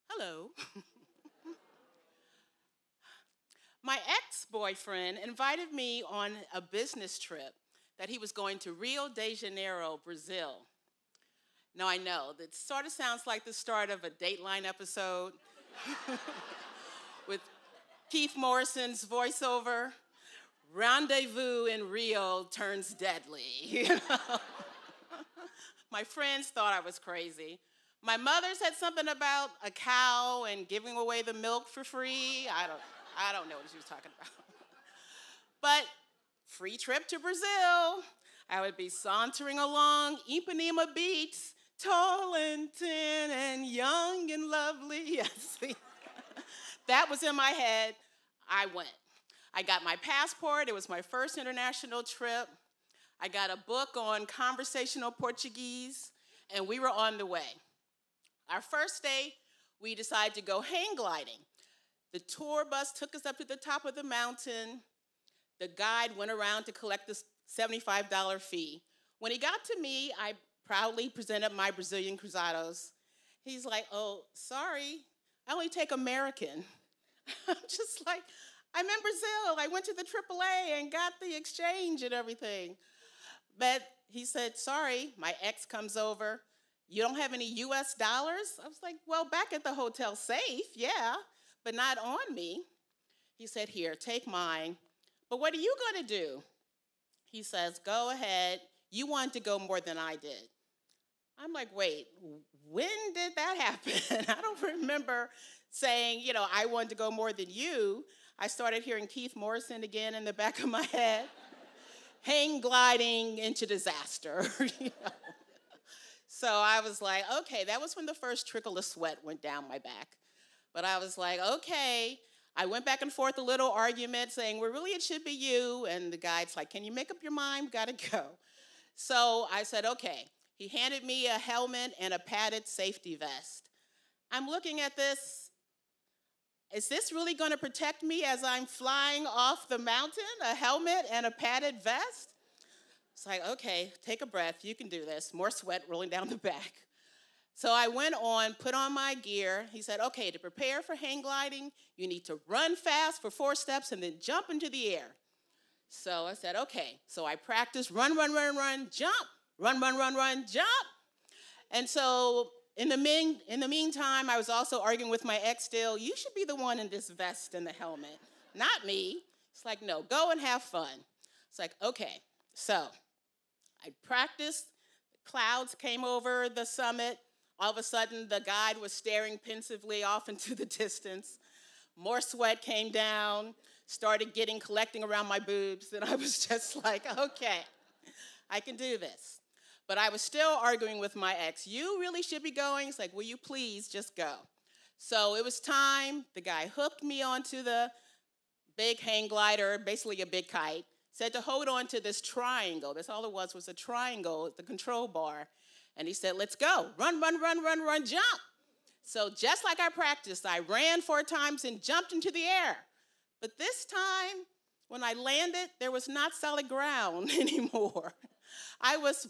Hello. My ex-boyfriend invited me on a business trip that he was going to Rio de Janeiro, Brazil. Now I know that sort of sounds like the start of a Dateline episode with Keith Morrison's voiceover. Rendezvous in Rio turns deadly. My friends thought I was crazy. My mother said something about a cow and giving away the milk for free. I don't know what she was talking about. But free trip to Brazil. I would be sauntering along Ipanema Beach, tall and thin and young and lovely. Yes, that was in my head. I went. I got my passport. It was my first international trip. I got a book on conversational Portuguese, and we were on the way. Our first day, we decided to go hang gliding. The tour bus took us up to the top of the mountain. The guide went around to collect the $75 fee. When he got to me, I proudly presented my Brazilian cruzados. He's like, "Oh, sorry, I only take American." I'm just like, "I'm in Brazil. I went to the AAA and got the exchange and everything." But he said, "Sorry," my ex comes over. "You don't have any US dollars?" I was like, "Well, back at the hotel safe, yeah, but not on me." He said, "Here, take mine. But what are you going to do?" He says, "Go ahead. You wanted to go more than I did." I'm like, "Wait, when did that happen?" I don't remember saying, I wanted to go more than you. I started hearing Keith Morrison again in the back of my head. Hang gliding into disaster. So I was like, okay, that was when the first trickle of sweat went down my back. But I was like, okay. I went back and forth a little argument saying, well, really, it should be you. And the guide's like, can you make up your mind? Gotta go. So I said, okay. He handed me a helmet and a padded safety vest. I'm looking at this. Is this really going to protect me as I'm flying off the mountain? A helmet and a padded vest? It's like, okay, take a breath. You can do this. More sweat rolling down the back. So I went on, put on my gear. He said, okay, to prepare for hang gliding, you need to run fast for 4 steps and then jump into the air. So I said, okay. So I practiced run, jump. Run, jump. And so in the meantime, I was also arguing with my ex still. You should be the one in this vest and the helmet, not me. It's like, no, go and have fun. It's like, okay. So I practiced. Clouds came over the summit. All of a sudden, the guide was staring pensively off into the distance. More sweat came down, started collecting around my boobs, and I was just like, okay, I can do this. But I was still arguing with my ex. You really should be going. It's like, will you please just go? So it was time. The guy hooked me onto the big hang glider, basically a big kite, said to hold on to this triangle. That's all it was a triangle, the control bar. And he said, let's go. Run, jump. So just like I practiced, I ran 4 times and jumped into the air. But this time, when I landed, there was not solid ground anymore.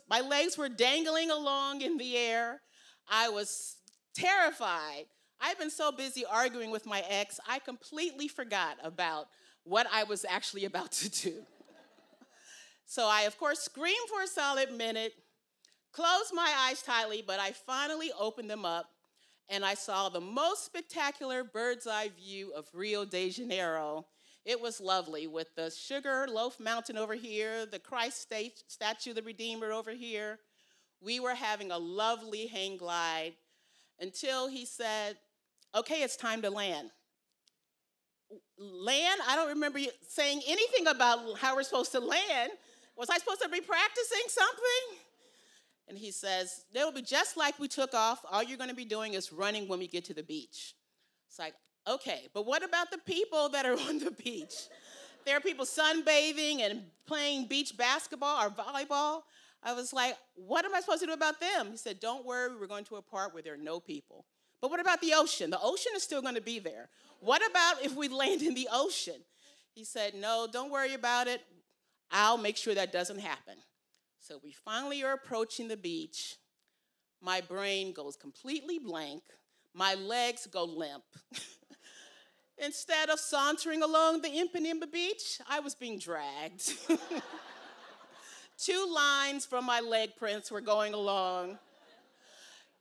My legs were dangling along in the air. I was terrified. I've been so busy arguing with my ex, I completely forgot about what I was actually about to do. So I, of course, screamed for a solid minute, closed my eyes tightly, but I finally opened them up, and I saw the most spectacular bird's eye view of Rio de Janeiro. It was lovely with the Sugar Loaf Mountain over here, the Christ statue, the Redeemer over here. We were having a lovely hang glide until he said, okay, it's time to land. Land? I don't remember saying anything about how we're supposed to land. Was I supposed to be practicing something? And he says, it'll be just like we took off. All you're going to be doing is running when we get to the beach. It's like, okay, but what about the people that are on the beach? There are people sunbathing and playing beach basketball or volleyball. I was like, what am I supposed to do about them? He said, don't worry, we're going to a part where there are no people. But what about the ocean? The ocean is still going to be there. What about if we land in the ocean? He said, no, don't worry about it. I'll make sure that doesn't happen. So we finally are approaching the beach. My brain goes completely blank. my legs go limp. Instead of sauntering along the Ipanema beach, I was being dragged. 2 lines from my leg prints were going along.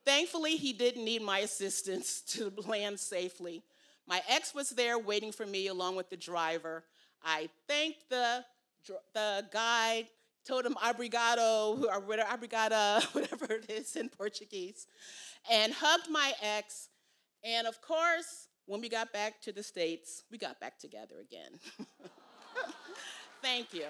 Thankfully, he didn't need my assistance to land safely. My ex was there waiting for me along with the driver. I thanked the guide, told him obrigado, or obrigada, whatever it is in Portuguese, and hugged my ex. And of course, when we got back to the States, we got back together again. Thank you.